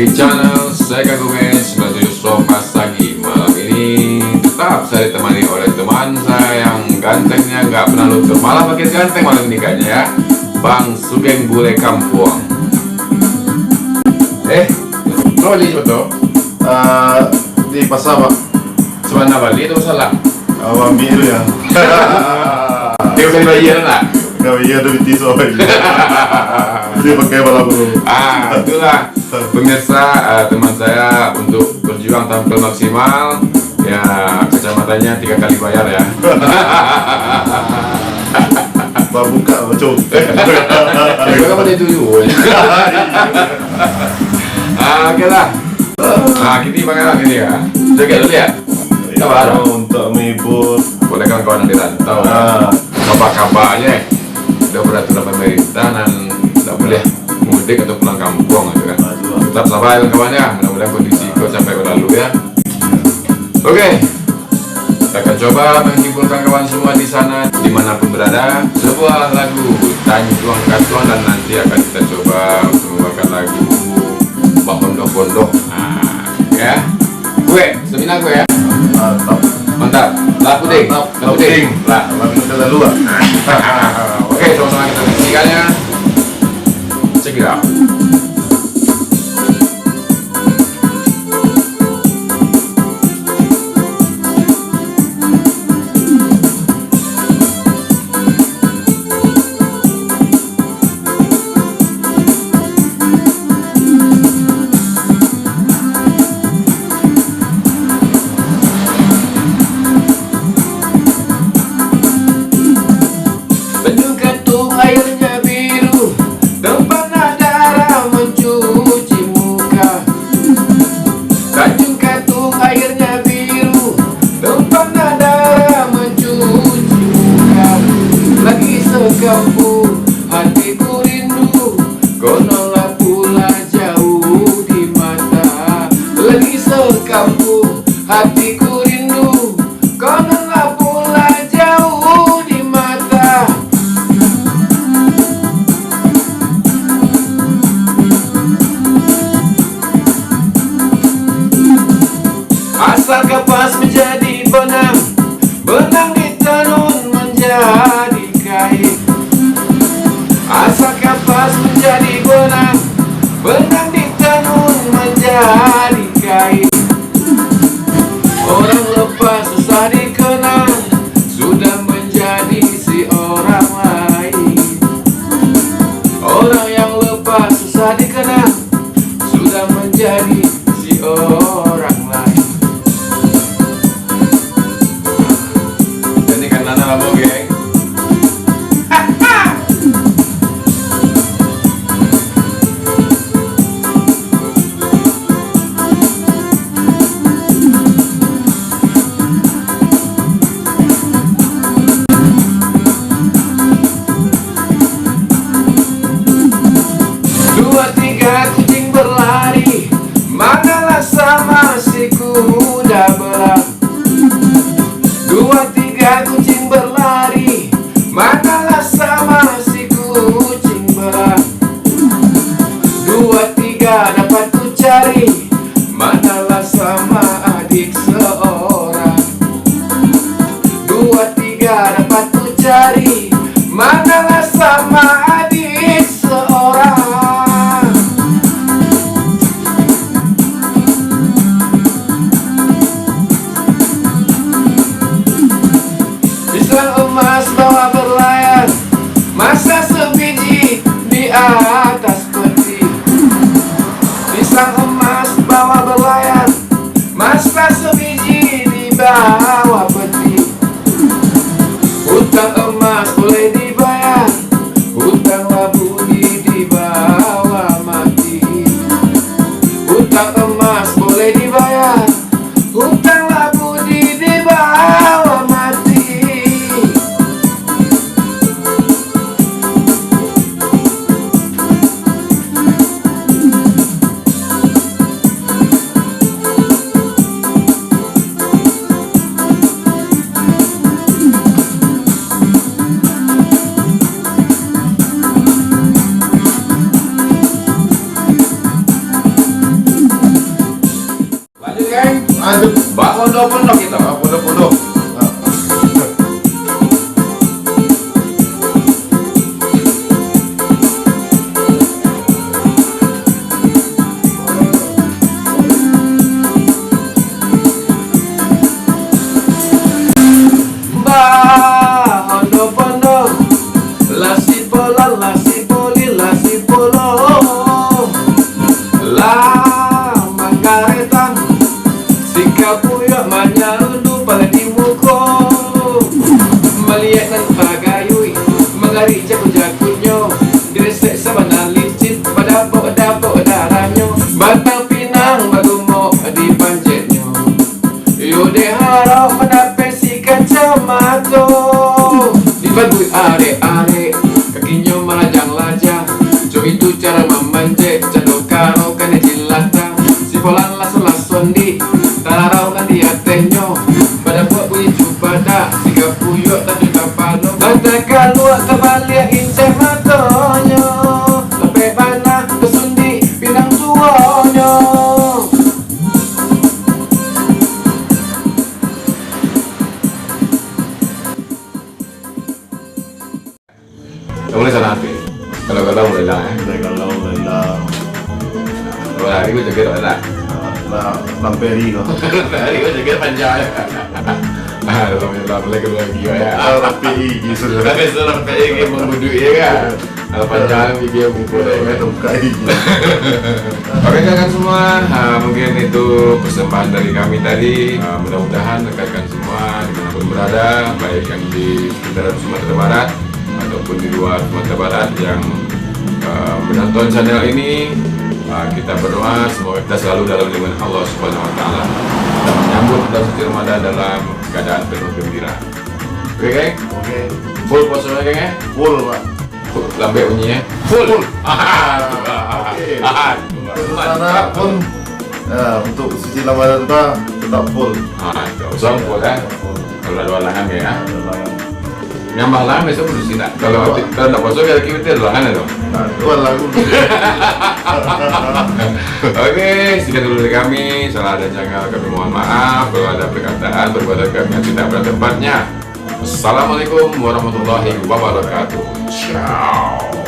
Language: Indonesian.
di channel saya Gomez 97 Sopasagi. Malam ini tetap saya ditemani oleh teman saya yang gantengnya nggak pernah luntur, malah makin ganteng malam ini kayaknya ya, Bang Sugeng Bule Kampung. Troli betul? Di pasar Pak. Sebenarnya Bali itu salah. Awam biru ya. Dia udah bayian lah. Kau iya dari tisu apa ini? Dia pakai bala bulu. Itulah pemirsa, teman saya untuk berjuang tampil maksimal ya, kacamatanya 3 kali bayar ya. Pak buka macam. Juga kamu itu juga. Oke lah. Kita pakai lagi nih ya. Jaga dulu ya. Kita baru Untuk menghibur. boleh kawan-kawan yang di rantau. Kabar-kabarnya udah peraturan pemerintah dan tidak boleh mudik atau pulang kampung gitu kan. Tetap sabar kawan-kawannya, mudah-mudahan kondisi kau sampai berlalu ya. Oke, kita akan coba menghibur kawan semua di sana dimanapun berada. Sebuah lagu Tanjuang Katuang, dan nanti akan kita coba membawakan lagu Bahondok-Bondok. Ya, gue seminar gue ya. Mantap, lah puding, lah. Kita lalu ah. Oke, sama-sama kita menyaksikannya. Check it out. Airnya biru, tempatnya darah mencuci muka. Tanjung Katung airnya biru, tempatnya darah mencuci muka. Lagi sekampung, hatiku rindu, konolah pula jauh di mata. Lagi sekampung, hatiku rindu, konolah pula jauh di mata. Asal kapas menjadi benang, benang ditenun menjadi kain. Asal kapas menjadi benang, benang ditenun menjadi kain. Orang lepas susah dikenal, sudah menjadi si orang lain. Orang yang lepas susah dikenal, sudah menjadi si orang lain. Geng. Dua tiga kucing berlari, manalah sama si kuda belang. Dua tiga kucing berlari, manalah sama si kucing belang. Dua tiga dapat ku cari, manalah sama adik seorang. Dua tiga dapat ku cari, manalah sama adik seorang. Pisang emas bawa berlayar, masa sebiji di atas peti. Pisang emas bawa berlayar, masa sebiji di bawah peti. Hutang emas boleh dibayar, hutang budi di bawah mati. Hutang emas boleh dibayar, hutang budi di bawah mati. kan? Ada Pondok-pondok kita. pondok-pondok. Pondok-pondok, lasi pola, lasi poli, lasi polo, la manggaretang, sikapuyok manyarudu pada di muko, melihat nan pagayui, mengari jago-jagonyo, diresek sama nan licin, pada dapok daranyo, batang pinang bagumo di panjetnyo, yode harap menapesi kacamato. Dibagui are-are, kakinya melajang-lajang. Jo itu cara memanjat, jadok karo kane jilata. Si polan lason-lason di, tararau kan di atenyo. Pada buat bunyi cupada, siga puyok tapi kapalo. Bantaka luak kebalia inceh matonyo. Lepe panah kesundi, pinang tuonyo. Kamu mulai sana api. Kalau mulai lah. Kalau lah, Kalau hari gue jaga lah. lah lamperi kau. Hari gue jaga panjang. Alhamdulillah mulai kedua lagi ya. Rapi gitu. Tapi setelah PE membudu ya kan. Kalau panjang video buku deh. Betul kai. Oke rekan semua, mungkin itu persembahan dari kami tadi. Mudah-mudahan rekan semua dimanapun berada, baik yang di sekitaran Sumatera Barat ataupun di luar Sumatera Barat yang menonton channel ini, kita berdoa semoga kita selalu dalam lindungan Allah Subhanahu Wa Taala dan menyambut bulan suci Ramadan dalam keadaan penuh gembira. Oke, geng? Oke. Full puasanya geng ya? Full pak. Lambe bunyinya full. Oke. Sana pun untuk suci Ramadan tetap full. Tidak usah full ya. Kalau ada halangan ya. Nyambah lah besok udah sih nak. Kalau tidak masuk ya kita halangan itu. Dua lagu. Oke, sekian dulu dari kami. Salah dan janggal kami mohon maaf. Kalau ada perkataan perbuatan kami yang tidak pada tempatnya. Assalamualaikum warahmatullahi wabarakatuh. Ciao.